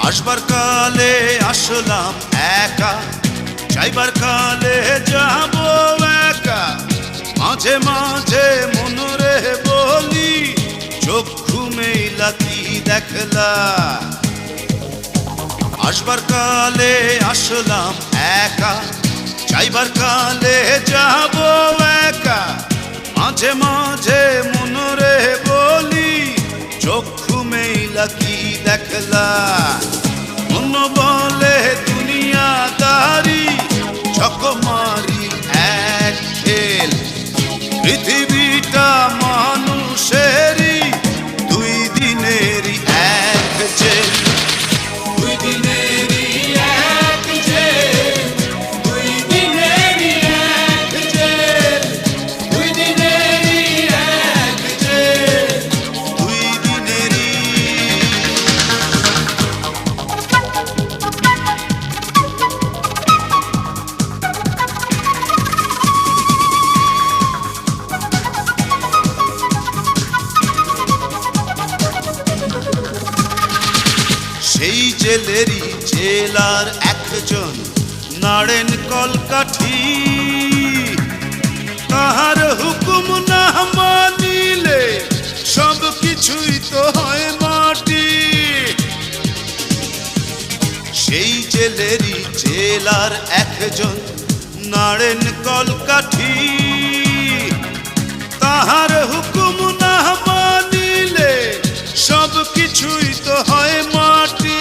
আসবার কালে আসলাম একা, যাইবার কালে যাব একা। মাঝে মাঝে মনরে বলি, চক্ষু মেলা কি দেখলা। আসবার কালে আসলাম একা, যাইবার কালে যাব একা। মাঝে মাঝে মনরে বলি, চক্ষু মেলা কি দেখলা। মন বলে দুনিয়াদারি, চকমারি এক খেল। পৃথিবীটা মানুষেরই, দুই দিনেরই এক জেল। দুই দিনেরই এক জেল, দুই দিনেরই এক জেল, দুই দিনেরই এক জেল, দুই দিনেরই। সেই জেলেরই জেলার একজন নাড়েন কলকাঠি। তাহার হুকুম না মানিলে সব কিছুই তো হয় মাটি। সেই জেলেরই জেলার একজন নাড়েন কলকাঠি। তাহার হুকুম না মানিলে সব কিছুই তো হয় মাটি।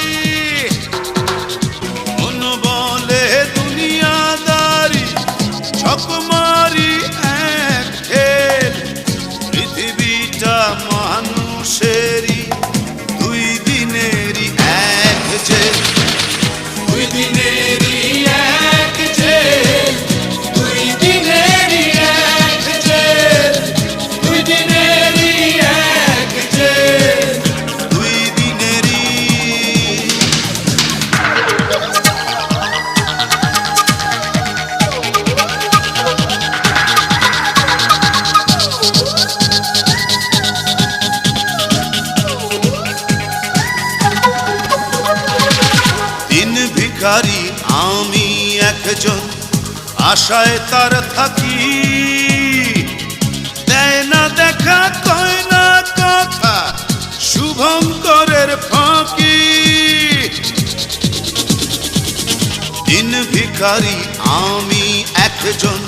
মন বলে দুনিয়াদারি, চকমারি এক খেল। পৃথিবীটা মানুষেরই, দুই দিনেরই এক জেল। দুই দিনেরই এক জেল, দুই দিনেরই এক জেল, দুই দিনেরই এক জেল, দুই দিনেরই। দিন ভিখারি আমি একজন, আশায় তার থাকি। দেয় না দেখা, কয় না কথা, শুভঙ্করের ফাঁকি। দিন ভিখারি আমি একজন,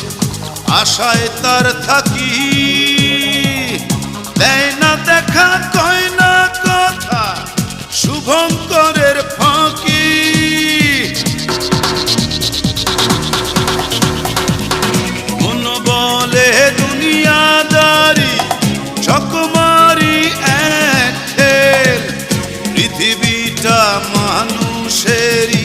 আশায় তার থাকি। দেয় না দেখা, কয় না কথা, শুভঙ্করের ফাঁকি। মন বলে দুনিয়াদারি, চকমারি এক খেল। পৃথিবীটা মানুষেরই,